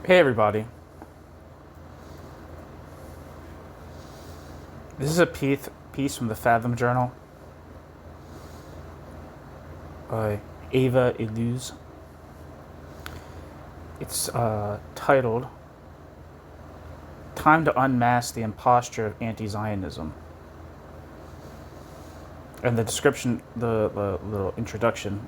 Hey everybody, this is a piece from the Fathom Journal by Eva Illouz. It's titled Time to Unmask the Imposture of Anti-Zionism. And the description, the little introduction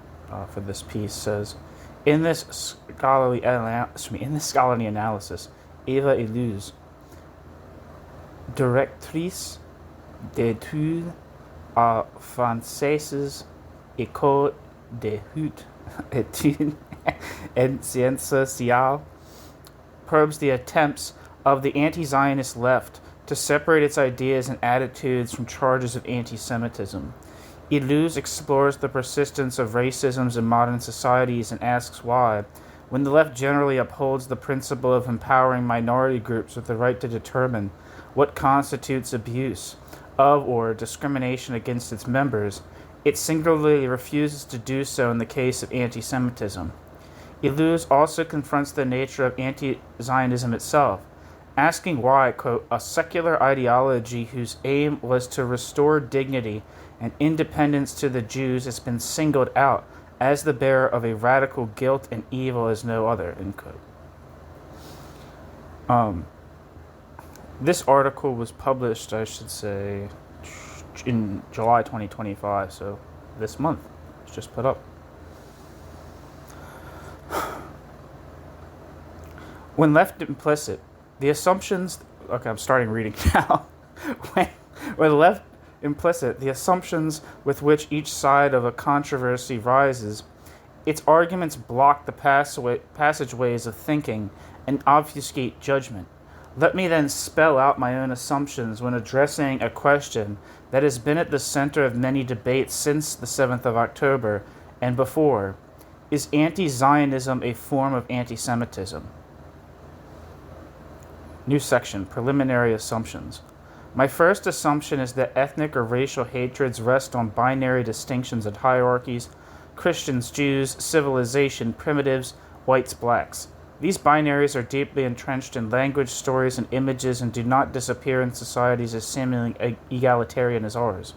for this piece says, in this scholarly analysis, Eva Illouz, directrice d'études à françaises École des hautes études en sciences sociales, probes the attempts of the anti-Zionist left to separate its ideas and attitudes from charges of anti-Semitism. Illouz explores the persistence of racisms in modern societies and asks why, when the left generally upholds the principle of empowering minority groups with the right to determine what constitutes abuse of or discrimination against its members, it singularly refuses to do so in the case of anti-Semitism. Illouz also confronts the nature of anti-Zionism itself, asking why, quote, a secular ideology whose aim was to restore dignity and independence to the Jews has been singled out as the bearer of a radical guilt and evil as no other, end quote. This article was published, I should say, in July 2025, so this month. It's just put up. When left implicit, the assumptions... Okay, I'm starting reading now. when left implicit, the assumptions with which each side of a controversy rises, its arguments block the passageways of thinking and obfuscate judgment. Let me then spell out my own assumptions when addressing a question that has been at the center of many debates since the 7th of October and before. Is anti-Zionism a form of anti-Semitism? New section, preliminary assumptions. My first assumption is that ethnic or racial hatreds rest on binary distinctions and hierarchies: Christians, Jews, civilization, primitives, whites, blacks. These binaries are deeply entrenched in language, stories, and images and do not disappear in societies as seemingly egalitarian as ours.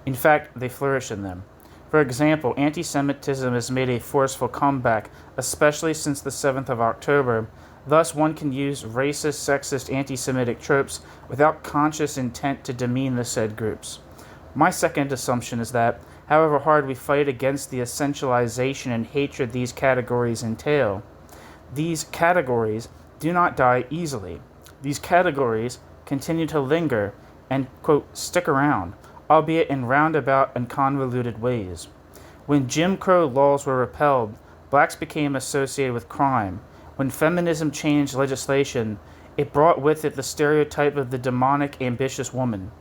In fact, they flourish in them. For example, anti-Semitism has made a forceful comeback, especially since the 7th of October. Thus, one can use racist, sexist, anti-Semitic tropes without conscious intent to demean the said groups. My second assumption is that, however hard we fight against the essentialization and hatred these categories entail, these categories do not die easily. These categories continue to linger and, quote, stick around, albeit in roundabout and convoluted ways. When Jim Crow laws were repealed, blacks became associated with crime. When feminism changed legislation, it brought with it the stereotype of the demonic, ambitious woman.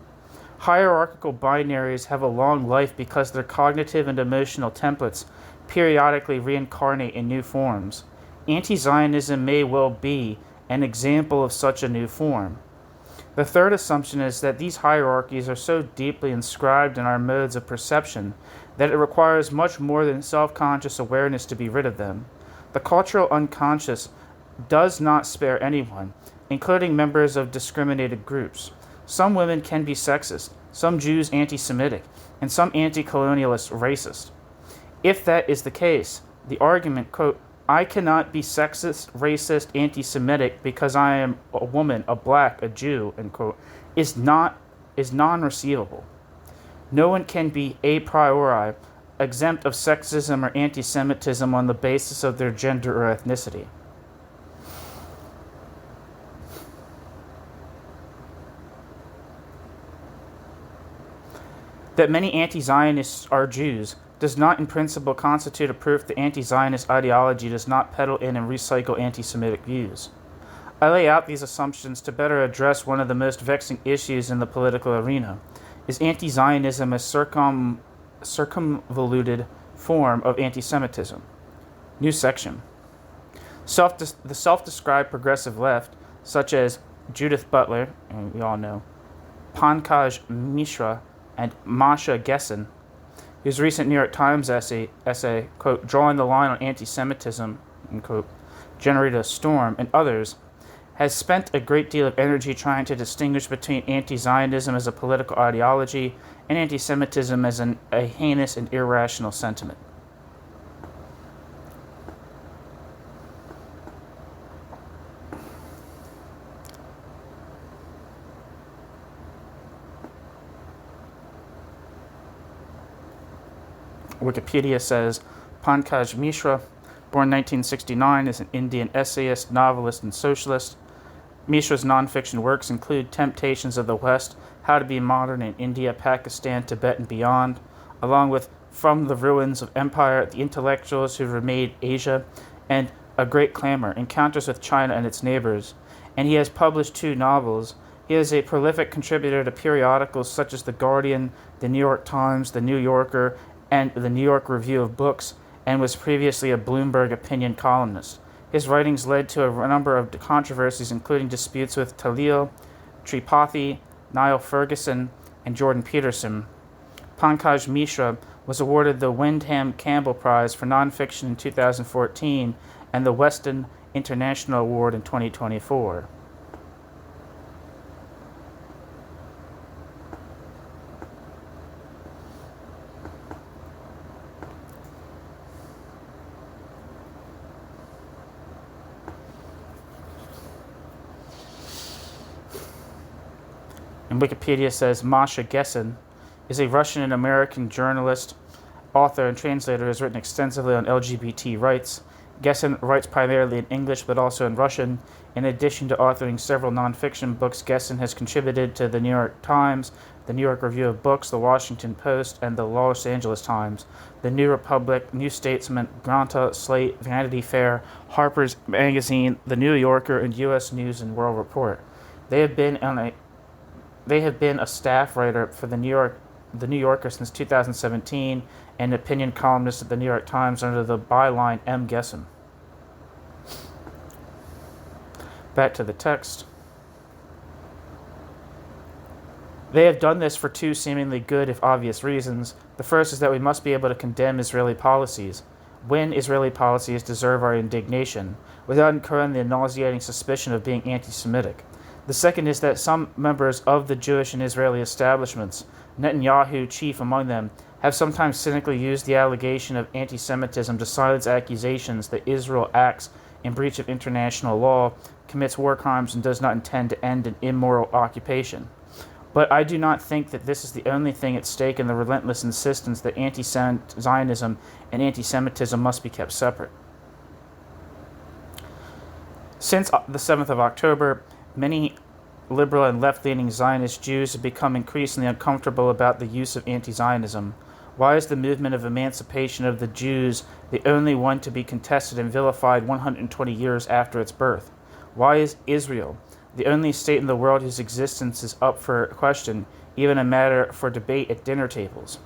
Hierarchical binaries have a long life because their cognitive and emotional templates periodically reincarnate in new forms. Anti-Zionism may well be an example of such a new form. The third assumption is that these hierarchies are so deeply inscribed in our modes of perception that it requires much more than self-conscious awareness to be rid of them. The cultural unconscious does not spare anyone, including members of discriminated groups. Some women can be sexist, some Jews anti-Semitic, and some anti-colonialists racist. If that is the case, the argument, quote, I cannot be sexist, racist, anti-Semitic because I am a woman, a black, a Jew, end quote, is non-receivable. No one can be a priori exempt of sexism or anti-Semitism on the basis of their gender or ethnicity. That many anti-Zionists are Jews does not in principle constitute a proof that anti-Zionist ideology does not peddle in and recycle anti-Semitic views. I lay out these assumptions to better address one of the most vexing issues in the political arena. Is anti-Zionism a circumvoluted form of anti-Semitism? New section. The self-described progressive left, such as Judith Butler, and we all know, Pankaj Mishra, and Masha Gessen, whose recent New York Times essay, quote, Drawing the Line on Anti-Semitism, end quote, generated a storm, and others, has spent a great deal of energy trying to distinguish between anti-Zionism as a political ideology and anti-Semitism as a heinous and irrational sentiment. Wikipedia says Pankaj Mishra, born 1969, is an Indian essayist, novelist, and socialist. Mishra's nonfiction works include Temptations of the West, How to Be Modern in India, Pakistan, Tibet, and Beyond, along with From the Ruins of Empire, The Intellectuals Who Remade Asia, and A Great Clamor, Encounters with China and Its Neighbors. And he has published 2 novels. He is a prolific contributor to periodicals such as The Guardian, The New York Times, The New Yorker, and The New York Review of Books, and was previously a Bloomberg opinion columnist. His writings led to a number of controversies, including disputes with Talil Tripathi, Niall Ferguson, and Jordan Peterson. Pankaj Mishra was awarded the Wyndham Campbell Prize for Nonfiction in 2014 and the Weston International Award in 2024. And Wikipedia says Masha Gessen is a Russian and American journalist, author, and translator who has written extensively on LGBT rights. Gessen writes primarily in English but also in Russian. In addition to authoring several nonfiction books, Gessen has contributed to the New York Times, the New York Review of Books, the Washington Post, and the Los Angeles Times, the New Republic, New Statesman, Granta, Slate, Vanity Fair, Harper's Magazine, the New Yorker, and U.S. News and World Report. They have been a staff writer for the New Yorker since 2017 and opinion columnist at the New York Times under the byline M. Gessen. Back to the text. They have done this for 2 seemingly good, if obvious, reasons. The first is that we must be able to condemn Israeli policies, when Israeli policies deserve our indignation, without incurring the nauseating suspicion of being anti-Semitic. The second is that some members of the Jewish and Israeli establishments, Netanyahu chief among them, have sometimes cynically used the allegation of anti-Semitism to silence accusations that Israel acts in breach of international law, commits war crimes, and does not intend to end an immoral occupation. But I do not think that this is the only thing at stake in the relentless insistence that anti-Zionism and anti-Semitism must be kept separate. Since the 7th of October, many liberal and left-leaning Zionist Jews have become increasingly uncomfortable about the use of anti-Zionism. Why is the movement of emancipation of the Jews the only one to be contested and vilified 120 years after its birth? Why is Israel, the only state in the world whose existence is up for question, even a matter for debate at dinner tables?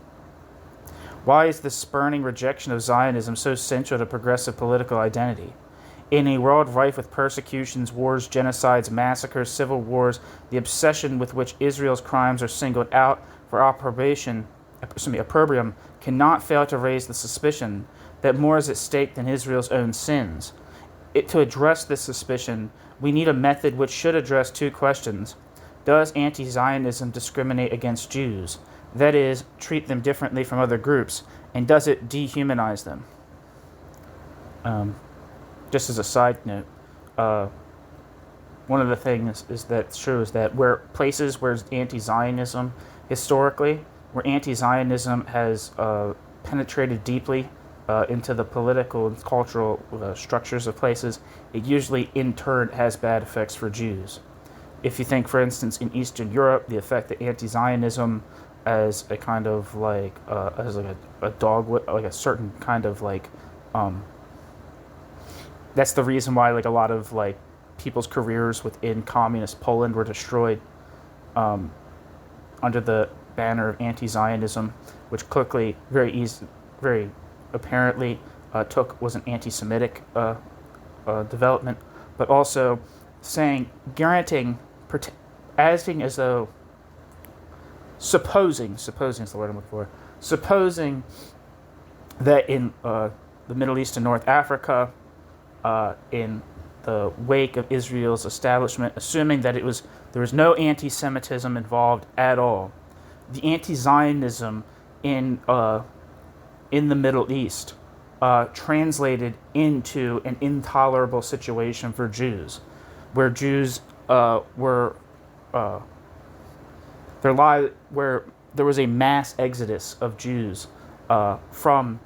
Why is the spurning rejection of Zionism so central to progressive political identity? In a world rife with persecutions, wars, genocides, massacres, civil wars, the obsession with which Israel's crimes are singled out for opprobrium cannot fail to raise the suspicion that more is at stake than Israel's own sins. To address this suspicion, we need a method which should address 2 questions. Does anti-Zionism discriminate against Jews? That is, treat them differently from other groups, and does it dehumanize them? Just as a side note, one of the things is that's true is that where places where anti-Zionism historically, where anti-Zionism has penetrated deeply into the political and cultural structures of places, it usually in turn has bad effects for Jews. If you think, for instance, in Eastern Europe, the effect that anti-Zionism as a kind of like as like a dog, like a certain kind of like that's the reason why like a lot of like people's careers within communist Poland were destroyed under the banner of anti-Zionism, which quickly, very apparently was an anti-Semitic development, but also guaranteeing, acting as though, supposing is the word I'm looking for, supposing that in the Middle East and North Africa, in the wake of Israel's establishment, assuming that there was no anti-Semitism involved at all. The anti-Zionism in the Middle East translated into an intolerable situation for Jews, where Jews where there was a mass exodus of Jews from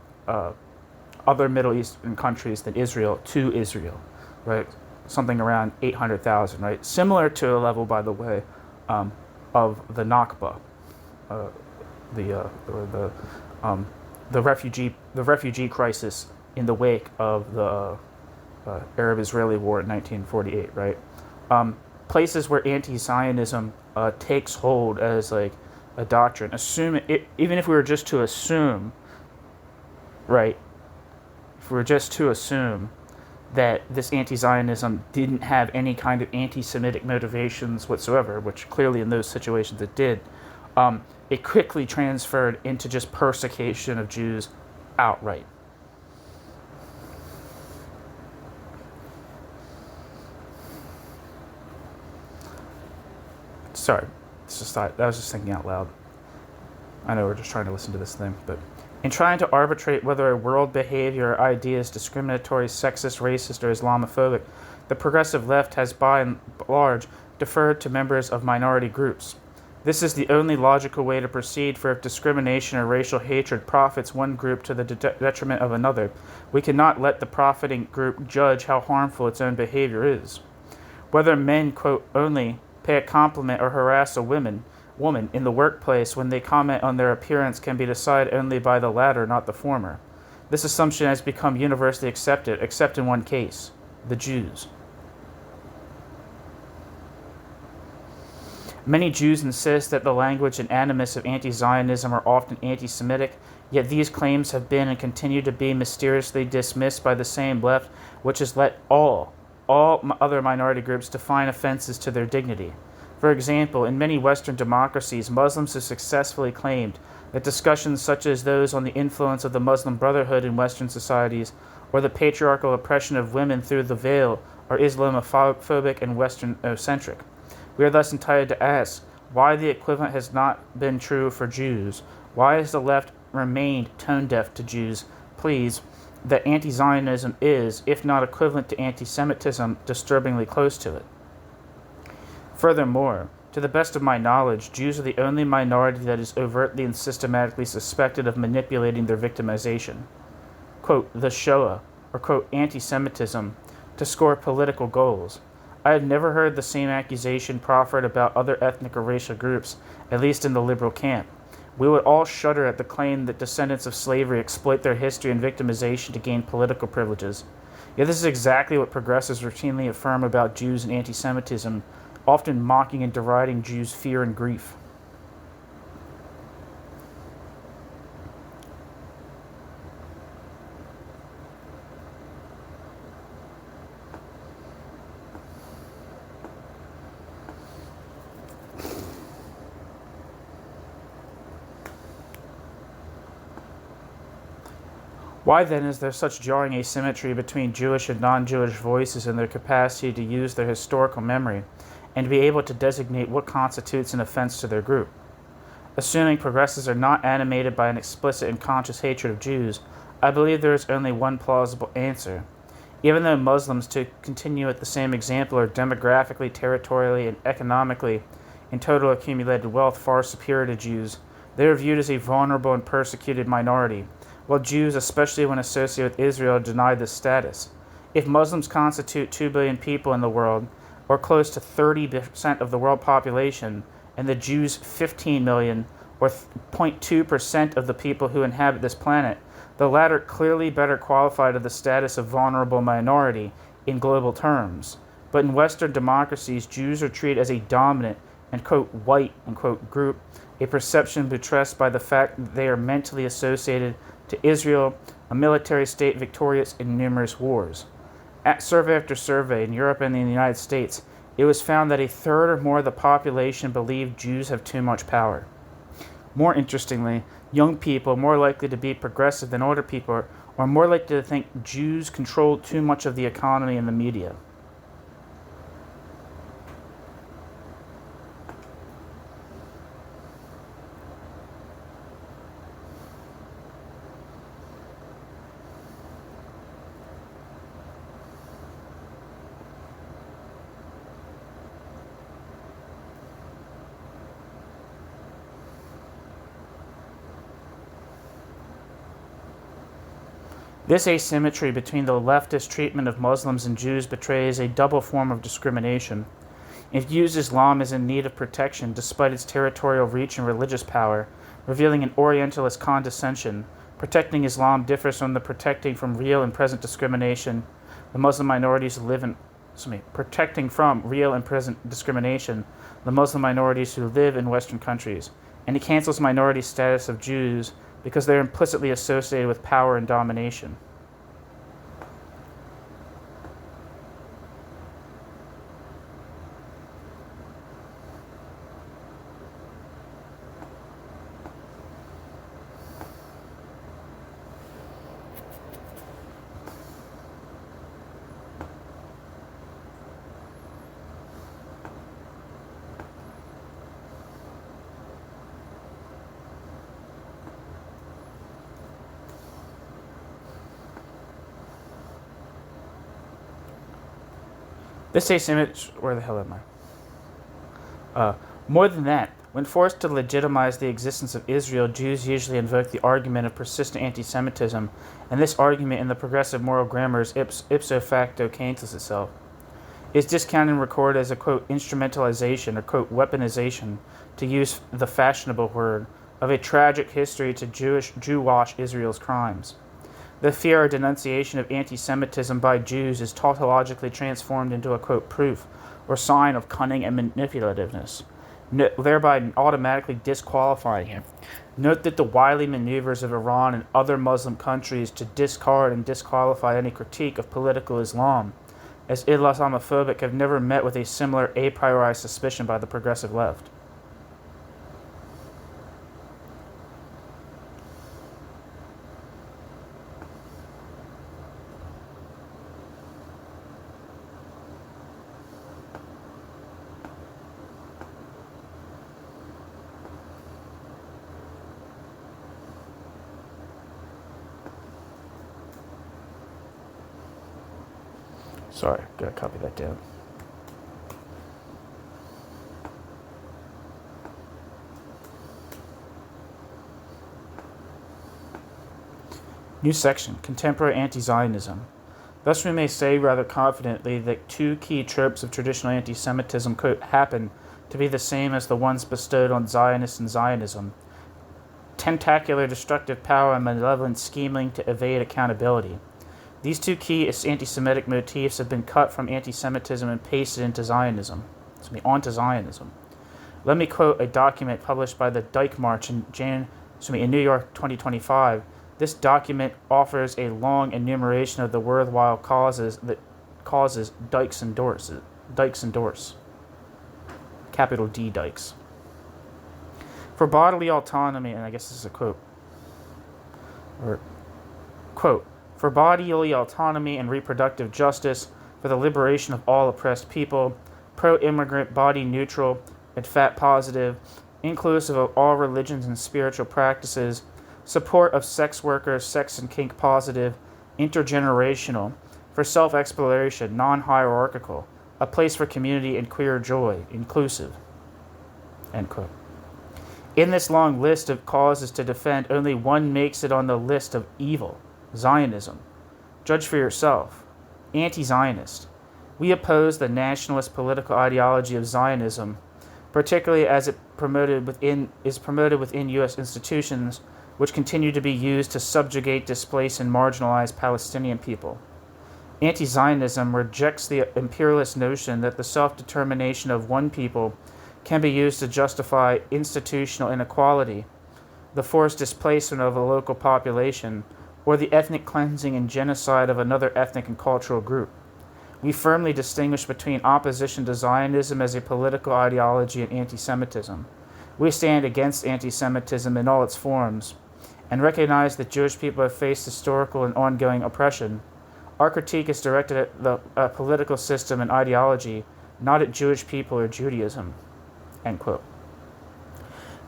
other Middle Eastern countries than Israel to Israel, right? Something around 800,000, right? Similar to a level, by the way, of the Nakba, the refugee crisis in the wake of the Arab-Israeli War in 1948, right? Places where anti-Zionism takes hold as like a doctrine. Even if we were just to assume, right? If we were just to assume that this anti-Zionism didn't have any kind of anti-Semitic motivations whatsoever, which clearly in those situations it did, it quickly transferred into just persecution of Jews outright. Sorry, I was just thinking out loud. I know we're just trying to listen to this thing, but in trying to arbitrate whether a world behavior or idea is discriminatory, sexist, racist, or Islamophobic, the progressive left has by and large deferred to members of minority groups. This is the only logical way to proceed, for if discrimination or racial hatred profits one group to the detriment of another, we cannot let the profiting group judge how harmful its own behavior is. Whether men, quote, only pay a compliment or harass a woman in the workplace when they comment on their appearance can be decided only by the latter, not the former. This assumption has become universally accepted, except in one case, the Jews. Many Jews insist that the language and animus of anti-Zionism are often anti-Semitic, yet these claims have been and continue to be mysteriously dismissed by the same left, which has let all other minority groups define offenses to their dignity. For example, in many Western democracies, Muslims have successfully claimed that discussions such as those on the influence of the Muslim Brotherhood in Western societies or the patriarchal oppression of women through the veil are Islamophobic and Western-centric. We are thus entitled to ask why the equivalent has not been true for Jews. Why has the left remained tone-deaf to Jews' pleas that anti-Zionism is, if not equivalent to anti-Semitism, disturbingly close to it? Furthermore, to the best of my knowledge, Jews are the only minority that is overtly and systematically suspected of manipulating their victimization, quote, the Shoah, or quote, anti-Semitism, to score political goals. I have never heard the same accusation proffered about other ethnic or racial groups, at least in the liberal camp. We would all shudder at the claim that descendants of slavery exploit their history and victimization to gain political privileges. Yet this is exactly what progressives routinely affirm about Jews and anti-Semitism, often mocking and deriding Jews' fear and grief. Why then is there such jarring asymmetry between Jewish and non-Jewish voices in their capacity to use their historical memory and to be able to designate what constitutes an offense to their group? Assuming progressives are not animated by an explicit and conscious hatred of Jews, I believe there is only one plausible answer. Even though Muslims, to continue with the same example, are demographically, territorially, and economically in total accumulated wealth far superior to Jews, they are viewed as a vulnerable and persecuted minority, while Jews, especially when associated with Israel, are denied this status. If Muslims constitute 2 billion people in the world, or close to 30% of the world population, and the Jews 15 million, or 0.2% of the people who inhabit this planet, the latter clearly better qualified to the status of vulnerable minority in global terms. But in Western democracies, Jews are treated as a dominant and, quote, white, unquote, group, a perception buttressed by the fact that they are mentally associated to Israel, a military state victorious in numerous wars. At survey after survey in Europe and in the United States, it was found that a third or more of the population believed Jews have too much power. More interestingly, Young people, more likely to be progressive than older people, are more likely to think Jews control too much of the economy and the media. This asymmetry between the leftist treatment of Muslims and Jews betrays a double form of discrimination. It views Islam as in need of protection despite its territorial reach and religious power, revealing an Orientalist condescension. Protecting Islam differs from the protecting from real and present discrimination the Muslim minorities live in. Protecting from real and present discrimination the Muslim minorities who live in Western countries, and it cancels minority status of Jews because they're implicitly associated with power and domination. This asymmetry, where the hell am I? More than that, when forced to legitimize the existence of Israel, Jews usually invoke the argument of persistent anti-Semitism, and this argument in the progressive moral grammar is ipso facto cancels itself. It is discounted and recorded as a, quote, instrumentalization or, quote, weaponization, to use the fashionable word, of a tragic history to Jew-wash Israel's crimes. The fear or denunciation of anti-Semitism by Jews is tautologically transformed into a, quote, proof or sign of cunning and manipulativeness, thereby automatically disqualifying him. Note that the wily maneuvers of Iran and other Muslim countries to discard and disqualify any critique of political Islam as Islamophobic have never met with a similar a priori suspicion by the progressive left. Sorry, gotta copy that down. New section, Contemporary Anti-Zionism. Thus we may say rather confidently that two key tropes of traditional anti-Semitism, quote, happen to be the same as the ones bestowed on Zionists and Zionism. Tentacular destructive power and malevolent scheming to evade accountability. These two key anti-Semitic motifs have been cut from anti-Semitism and pasted into Zionism. Onto Zionism. Let me quote a document published by the Dyke March in New York 2025. This document offers a long enumeration of the worthwhile causes that Dykes endorse. Capital D Dykes. For bodily autonomy, and I guess this is a quote, or quote, for bodily autonomy and reproductive justice, for the liberation of all oppressed people, pro-immigrant, body-neutral, and fat-positive, inclusive of all religions and spiritual practices, support of sex workers, sex and kink-positive, intergenerational, for self-exploration, non-hierarchical, a place for community and queer joy, inclusive. End quote. In this long list of causes to defend, only one makes it on the list of evil. Zionism. Judge for yourself. Anti-Zionist. We oppose the nationalist political ideology of Zionism, particularly as it is promoted within U.S. institutions, which continue to be used to subjugate, displace, and marginalize Palestinian people. Anti-Zionism rejects the imperialist notion that the self-determination of one people can be used to justify institutional inequality, the forced displacement of a local population, or the ethnic cleansing and genocide of another ethnic and cultural group. We firmly distinguish between opposition to Zionism as a political ideology and anti-Semitism. We stand against anti-Semitism in all its forms, and recognize that Jewish people have faced historical and ongoing oppression. Our critique is directed at the political system and ideology, not at Jewish people or Judaism." End quote.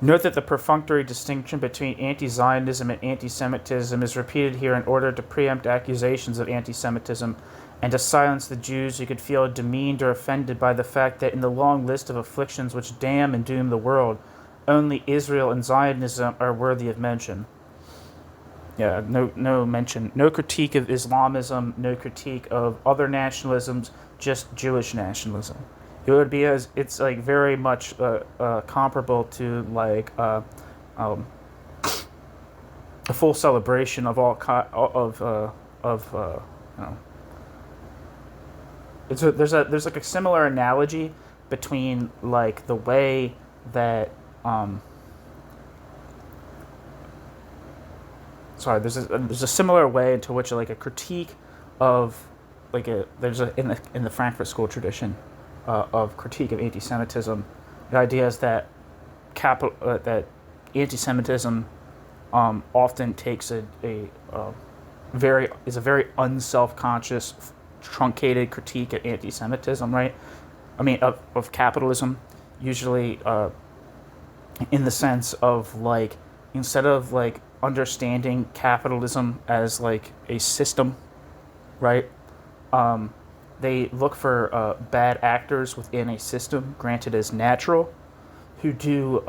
Note that the perfunctory distinction between anti-Zionism and anti-Semitism is repeated here in order to preempt accusations of anti-Semitism and to silence the Jews who could feel demeaned or offended by the fact that in the long list of afflictions which damn and doom the world, only Israel and Zionism are worthy of mention. Yeah, no mention, no critique of Islamism, no critique of other nationalisms, just Jewish nationalism. It would be it's like very much comparable to like a full celebration of all there's like a similar analogy between like the way that there's a similar way into which like a critique of like in the Frankfurt School tradition of critique of anti-Semitism. The idea is that that anti-Semitism often takes a very unself-conscious, truncated critique at anti-Semitism, right? I mean, of capitalism, usually in the sense of like, instead of like understanding capitalism as like a system, right? They look for bad actors within a system, granted as natural, who do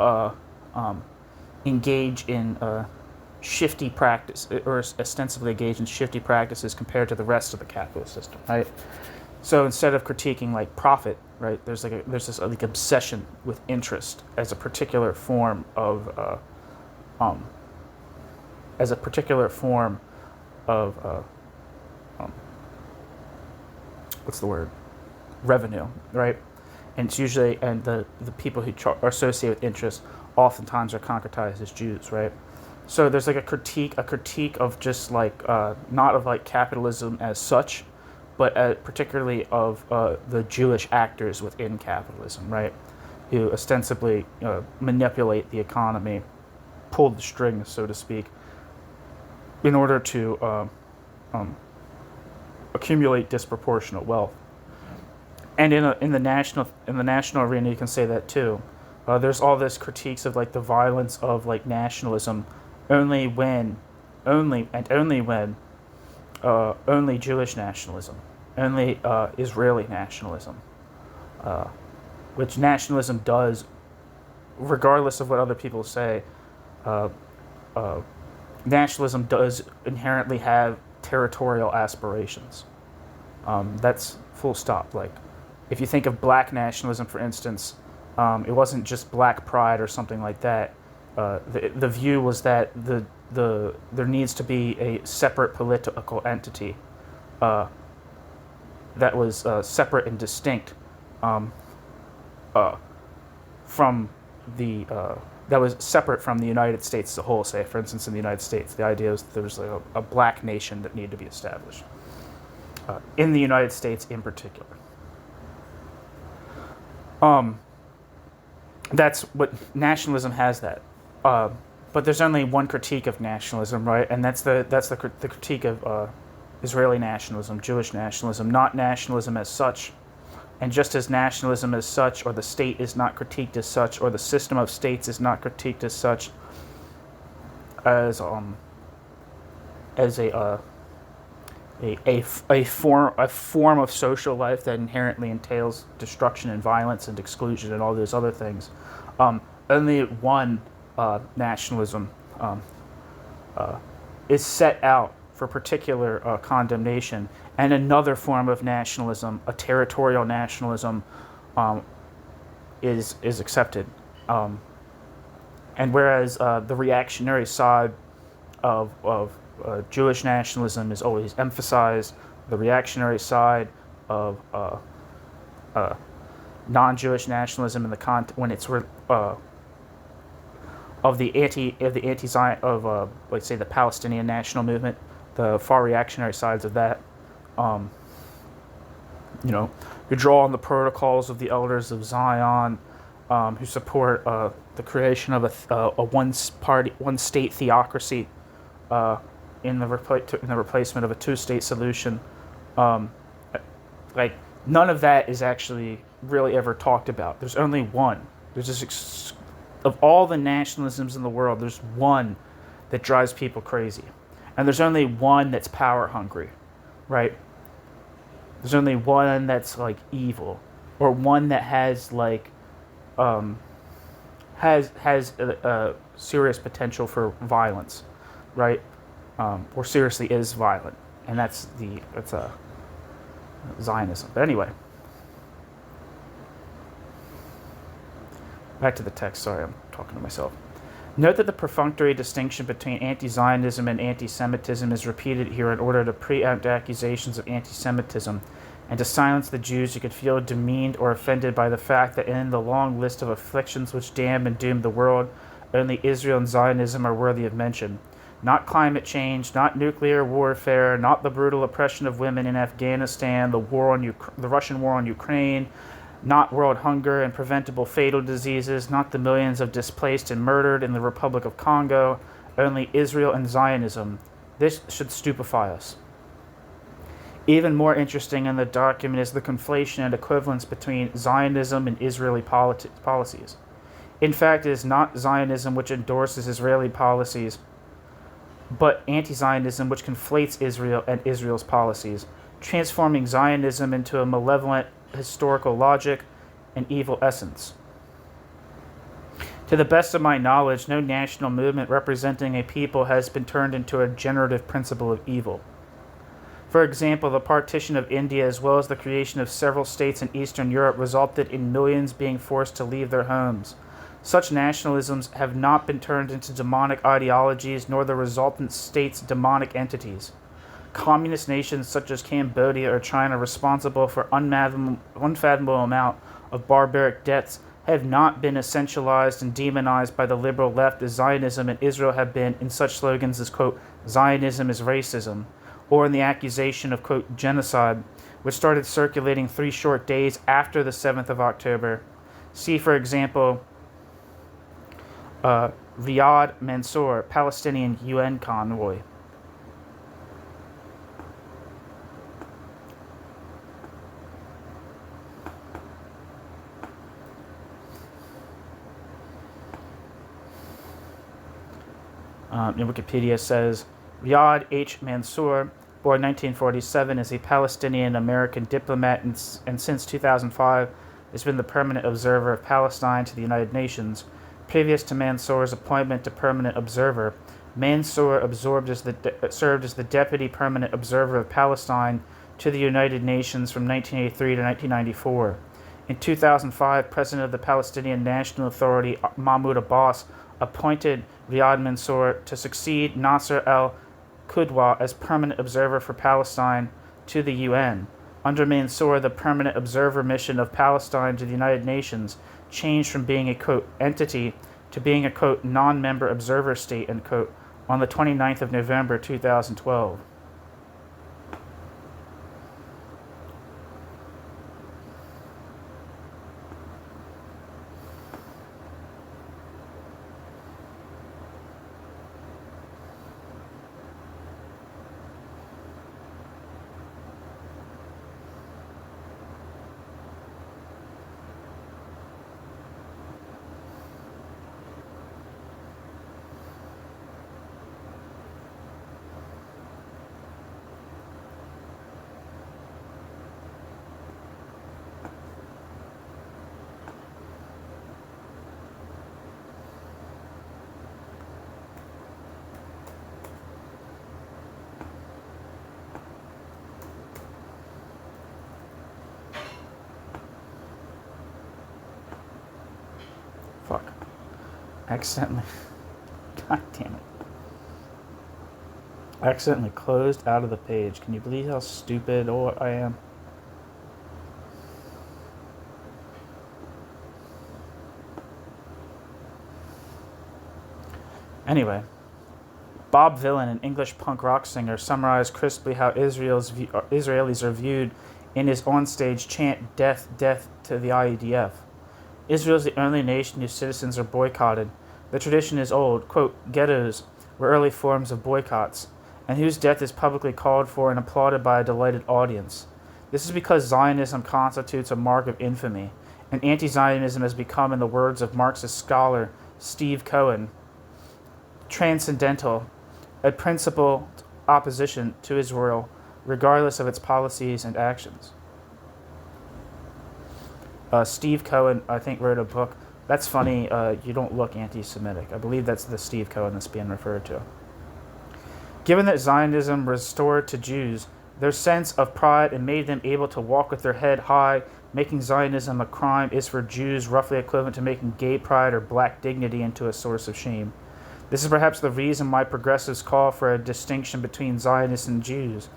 engage in shifty practice, or ostensibly engage in shifty practices compared to the rest of the capitalist system, right? So instead of critiquing like profit, right, there's this like obsession with interest as a particular form of what's the word? Revenue, right? And it's usually, and the people who are associated with interest oftentimes are concretized as Jews, right? So there's like a critique of just like not of like capitalism as such, but particularly of the Jewish actors within capitalism, right? Who ostensibly manipulate the economy, pull the strings, so to speak, in order to accumulate disproportionate wealth. And in the national arena, you can say that too. There's all this critiques of like the violence of like nationalism, only Jewish nationalism, only Israeli nationalism, which nationalism does, regardless of what other people say. Nationalism does inherently have territorial aspirations. That's full stop. Like, if you think of black nationalism, for instance, it wasn't just black pride or something like that. The view was that there needs to be a separate political entity that was separate and distinct from the that was separate from the United States as a whole. Say, for instance, in the United States, the idea was that there was like a black nation that needed to be established in the United States in particular. That's what nationalism has, that. But there's only one critique of nationalism, right? And that's the critique of Israeli nationalism, Jewish nationalism, not nationalism as such. And just as nationalism as such, or the state is not critiqued as such, or the system of states is not critiqued as such, as a form of social life that inherently entails destruction and violence and exclusion and all those other things. Only one nationalism is set out for particular condemnation, and another form of nationalism, a territorial nationalism, is accepted. And whereas the reactionary side of Jewish nationalism is always emphasized, the reactionary side of non-Jewish nationalism in the when it's of the anti-Zion of let's say the Palestinian national movement, the far reactionary sides of that, who draw on the protocols of the elders of Zion, who support the creation of a one-state theocracy, in the replacement of a two-state solution. Um, like, none of that is actually really ever talked about. There's only one. There's just of all the nationalisms in the world, there's one that drives people crazy, and there's only one that's power hungry, right? There's only one that's like evil, or one that has like has a serious potential for violence, right? Or seriously is violent, and that's Zionism. But anyway, back to the text. Sorry, I'm talking to myself. Note that the perfunctory distinction between anti-Zionism and anti-Semitism is repeated here in order to preempt accusations of anti-Semitism and to silence the Jews who could feel demeaned or offended by the fact that in the long list of afflictions which damn and doom the world, only Israel and Zionism are worthy of mention. Not climate change, not nuclear warfare, not the brutal oppression of women in Afghanistan, the Russian war on Ukraine, not world hunger and preventable fatal diseases, not the millions of displaced and murdered in the Republic of Congo, only Israel and Zionism. This should stupefy us. Even more interesting in the document is the conflation and equivalence between Zionism and Israeli policies. In fact, it is not Zionism which endorses Israeli policies, but anti-Zionism which conflates Israel and Israel's policies, transforming Zionism into a malevolent historical logic and evil essence. To the best of my knowledge, no national movement representing a people has been turned into a generative principle of evil. For example, the partition of India as well as the creation of several states in Eastern Europe resulted in millions being forced to leave their homes. Such nationalisms have not been turned into demonic ideologies nor the resultant states demonic entities. Communist nations such as Cambodia or China, responsible for unfathomable amount of barbaric deaths, have not been essentialized and demonized by the liberal left as Zionism and Israel have been in such slogans as, quote, Zionism is racism, or in the accusation of, quote, genocide, which started circulating 3 short days after the 7th of October. See, for example, Riyad Mansour, Palestinian UN convoy. In Wikipedia says, Riyad H. Mansour, born 1947, is a Palestinian-American diplomat and since 2005 has been the permanent observer of Palestine to the United Nations. Previous to Mansour's appointment to permanent observer, Mansour served as the deputy permanent observer of Palestine to the United Nations from 1983 to 1994. In 2005, President of the Palestinian National Authority, Mahmoud Abbas, appointed Riyad Mansour to succeed Nasser al-Qudwa as permanent observer for Palestine to the UN. Under Mansour, the permanent observer mission of Palestine to the United Nations changed from being a, quote, entity to being a, quote, non-member observer state, end quote, on the 29th of November 2012. Fuck. Accidentally. God damn it. Accidentally closed out of the page. Can you believe how stupid I am? Anyway, Bob Vylan, an English punk rock singer, summarized crisply how Israelis are viewed in his onstage chant, "Death, death to the IEDF." Israel is the only nation whose citizens are boycotted. The tradition is old. Quote, ghettos were early forms of boycotts, and whose death is publicly called for and applauded by a delighted audience. This is because Zionism constitutes a mark of infamy, and anti-Zionism has become, in the words of Marxist scholar Steve Cohen, transcendental, a principled opposition to Israel, regardless of its policies and actions. Steve Cohen, I think, wrote a book. That's funny, you don't look anti-Semitic. I believe that's the Steve Cohen that's being referred to. Given that Zionism restored to Jews their sense of pride and made them able to walk with their head high, making Zionism a crime is for Jews roughly equivalent to making gay pride or black dignity into a source of shame. This is perhaps the reason why progressives call for a distinction between Zionists and Jews,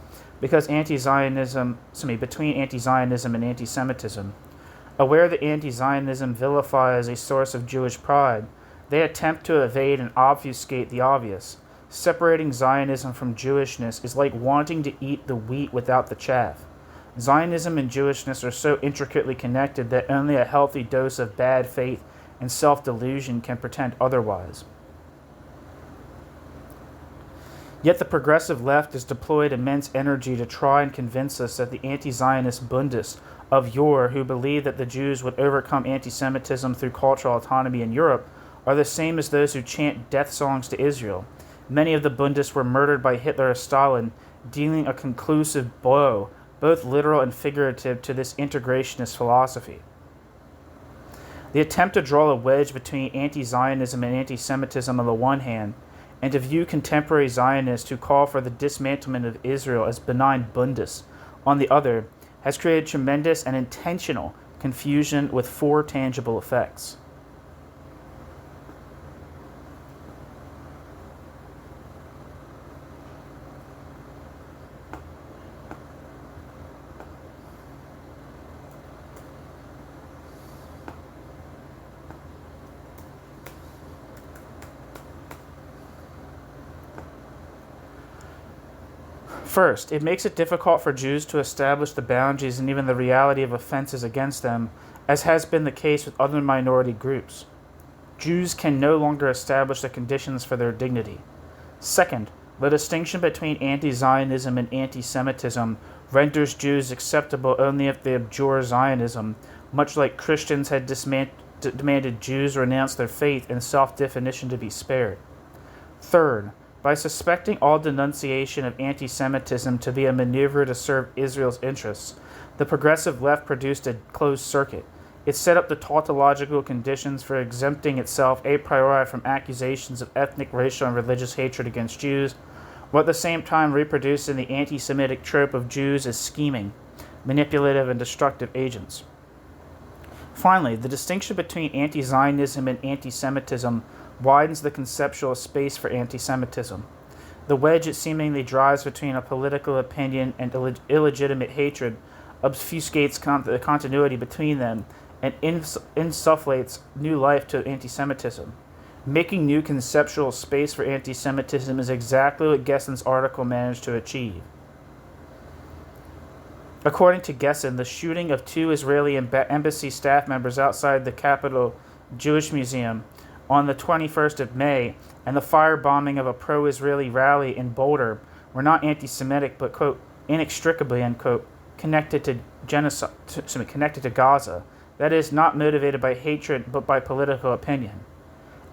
because between anti-Zionism and anti-Semitism. Aware that anti-Zionism vilifies a source of Jewish pride, they attempt to evade and obfuscate the obvious. Separating Zionism from Jewishness is like wanting to eat the wheat without the chaff. Zionism and Jewishness are so intricately connected that only a healthy dose of bad faith and self-delusion can pretend otherwise. Yet the progressive left has deployed immense energy to try and convince us that the anti-Zionist Bundists of yore, who believed that the Jews would overcome anti-Semitism through cultural autonomy in Europe, are the same as those who chant death songs to Israel. Many of the Bundists were murdered by Hitler or Stalin, dealing a conclusive blow, both literal and figurative, to this integrationist philosophy. The attempt to draw a wedge between anti-Zionism and anti-Semitism on the one hand, and to view contemporary Zionists who call for the dismantlement of Israel as benign Bundists on the other, has created tremendous and intentional confusion with four tangible effects. First, it makes it difficult for Jews to establish the boundaries and even the reality of offenses against them, as has been the case with other minority groups. Jews can no longer establish the conditions for their dignity. Second, the distinction between anti-Zionism and anti-Semitism renders Jews acceptable only if they abjure Zionism, much like Christians had demanded Jews renounce their faith and self-definition to be spared. Third, by suspecting all denunciation of anti-Semitism to be a maneuver to serve Israel's interests, the progressive left produced a closed circuit. It set up the tautological conditions for exempting itself a priori from accusations of ethnic, racial, and religious hatred against Jews, while at the same time reproducing the anti-Semitic trope of Jews as scheming, manipulative, and destructive agents. Finally, the distinction between anti-Zionism and anti-Semitism widens the conceptual space for anti-Semitism. The wedge it seemingly drives between a political opinion and illegitimate hatred obfuscates the continuity between them and insufflates new life to anti-Semitism. Making new conceptual space for anti-Semitism is exactly what Gessen's article managed to achieve. According to Gessen, the shooting of two Israeli embassy staff members outside the Capital Jewish Museum on the 21st of May and the firebombing of a pro-Israeli rally in Boulder were not anti-Semitic but, quote, inextricably, end quote, connected to Gaza. That is, not motivated by hatred but by political opinion.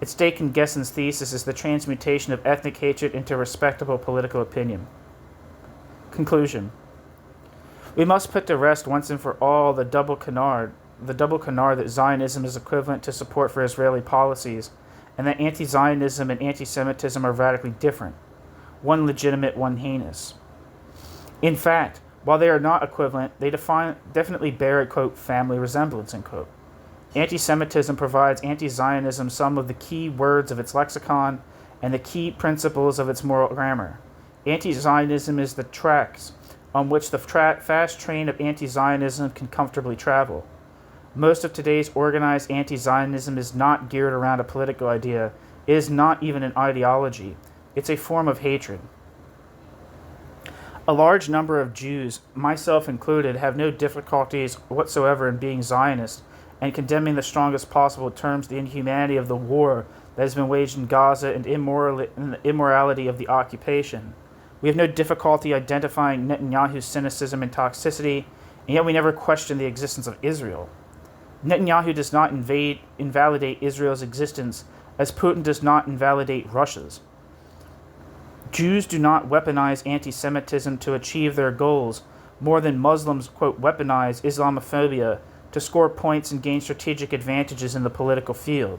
Its stake in Gessen's thesis is the transmutation of ethnic hatred into respectable political opinion. Conclusion. We must put to rest once and for all the double canard that Zionism is equivalent to support for Israeli policies, and that anti-Zionism and anti-Semitism are radically different, one legitimate, one heinous. In fact, while they are not equivalent, they definitely bear a, quote, family resemblance, end quote. Anti-Semitism provides anti-Zionism some of the key words of its lexicon and the key principles of its moral grammar. Anti-Zionism is the tracks on which the fast train of anti-Zionism can comfortably travel. Most of today's organized anti-Zionism is not geared around a political idea. It is not even an ideology. It's a form of hatred. A large number of Jews, myself included, have no difficulties whatsoever in being Zionist and condemning the strongest possible terms the inhumanity of the war that has been waged in Gaza and the immorality of the occupation. We have no difficulty identifying Netanyahu's cynicism and toxicity, and yet we never question the existence of Israel. Netanyahu does not invalidate Israel's existence, as Putin does not invalidate Russia's. Jews do not weaponize anti-Semitism to achieve their goals more than Muslims, quote, weaponize Islamophobia to score points and gain strategic advantages in the political field.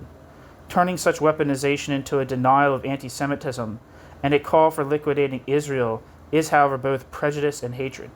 Turning such weaponization into a denial of anti-Semitism and a call for liquidating Israel is, however, both prejudice and hatred.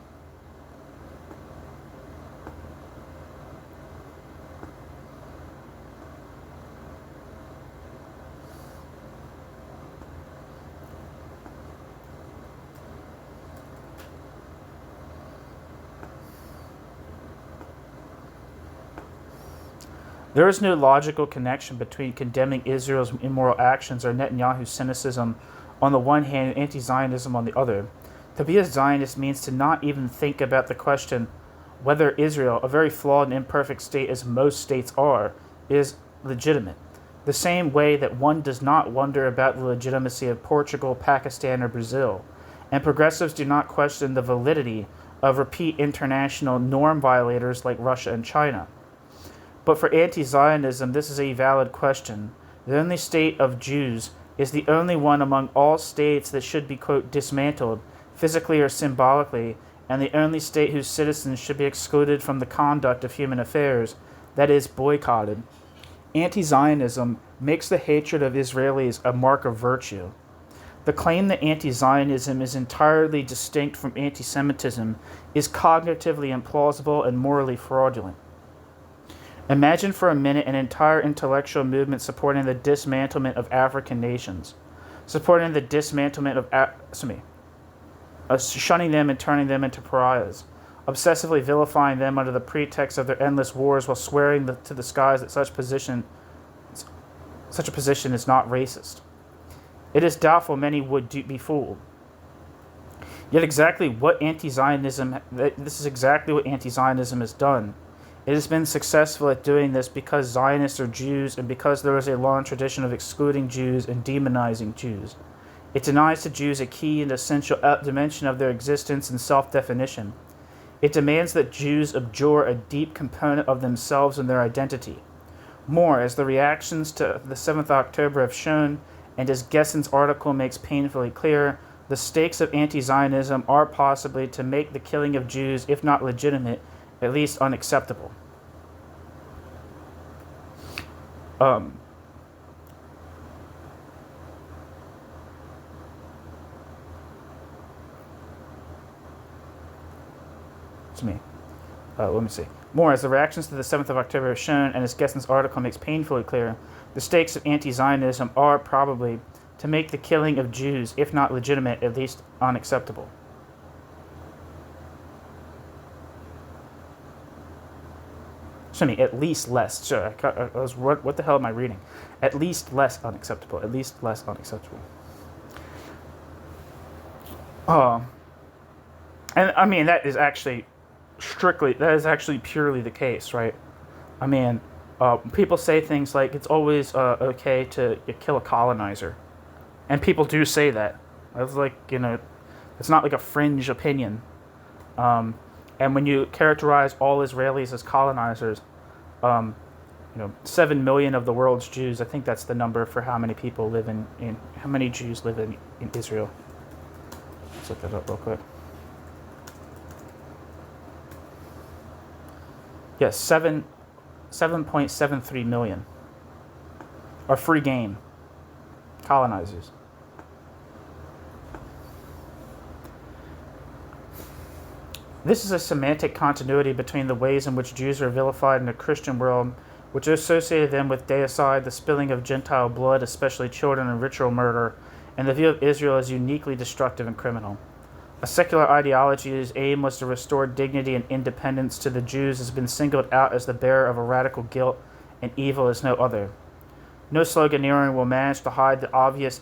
There is no logical connection between condemning Israel's immoral actions or Netanyahu's cynicism on the one hand and anti-Zionism on the other. To be a Zionist means to not even think about the question whether Israel, a very flawed and imperfect state as most states are, is legitimate. The same way that one does not wonder about the legitimacy of Portugal, Pakistan, or Brazil. And progressives do not question the validity of repeat international norm violators like Russia and China. But for anti-Zionism, this is a valid question. The only state of Jews is the only one among all states that should be, quote, dismantled, physically or symbolically, and the only state whose citizens should be excluded from the conduct of human affairs, that is, boycotted. Anti-Zionism makes the hatred of Israelis a mark of virtue. The claim that anti-Zionism is entirely distinct from anti-Semitism is cognitively implausible and morally fraudulent. Imagine for a minute an entire intellectual movement supporting the dismantlement of African nations, supporting the dismantlement of shunning them and turning them into pariahs, obsessively vilifying them under the pretext of their endless wars while swearing to the skies that such a position is not racist. It is doubtful many would be fooled. Yet this is exactly what anti-Zionism has done. It has been successful at doing this because Zionists are Jews and because there is a long tradition of excluding Jews and demonizing Jews. It denies to Jews a key and essential dimension of their existence and self-definition. It demands that Jews abjure a deep component of themselves and their identity. More, as the reactions to the 7th October have shown, and as Gessen's article makes painfully clear, the stakes of anti-Zionism are possibly to make the killing of Jews, if not legitimate, at least unacceptable. Let me see. More, as the reactions to the 7th of October have shown, and as Gessen's article makes painfully clear, the stakes of anti-Zionism are probably to make the killing of Jews, if not legitimate, at least unacceptable. At least less. Sure, what the hell am I reading? At least less unacceptable. At least less unacceptable. And I mean, that is actually purely the case, right? I mean, people say things like it's always okay to kill a colonizer. And people do say that. It's like, it's not like a fringe opinion. And when you characterize all Israelis as colonizers, 7 million of the world's Jews, I think that's the number for how many people live how many Jews live in Israel. Let's look that up real quick. Yes, 7.73 million are free game colonizers. This is a semantic continuity between the ways in which Jews are vilified in the Christian world, which associated them with deicide, the spilling of Gentile blood, especially children, and ritual murder, and the view of Israel as uniquely destructive and criminal. A secular ideology whose aim was to restore dignity and independence to the Jews has been singled out as the bearer of a radical guilt and evil as no other. No sloganeering will manage to hide the obvious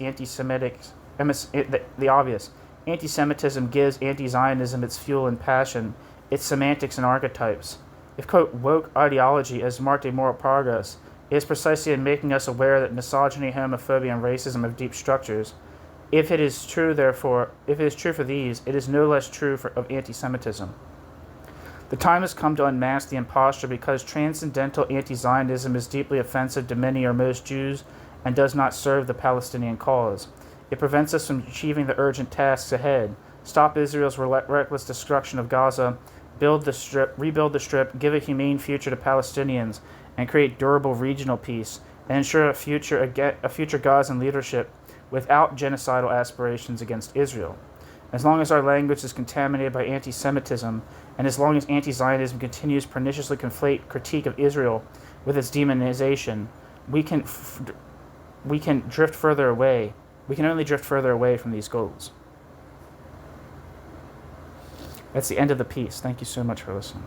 Anti-Semitism gives anti-Zionism its fuel and passion, its semantics and archetypes. If, quote, woke ideology has marked a moral progress, It is precisely in making us aware that misogyny, homophobia, and racism have deep structures. If it is true for these, it is no less true of anti-Semitism. The time has come to unmask the imposture because transcendental anti-Zionism is deeply offensive to many or most Jews and does not serve the Palestinian cause. It prevents us from achieving the urgent tasks ahead: stop Israel's reckless destruction of Gaza, rebuild the Strip, give a humane future to Palestinians, and create durable regional peace, and ensure a future Gazan leadership without genocidal aspirations against Israel. As long as our language is contaminated by anti-Semitism, and as long as anti-Zionism continues perniciously conflate critique of Israel with its demonization, we can drift further away. We can only drift further away from these goals. That's the end of the piece. Thank you so much for listening.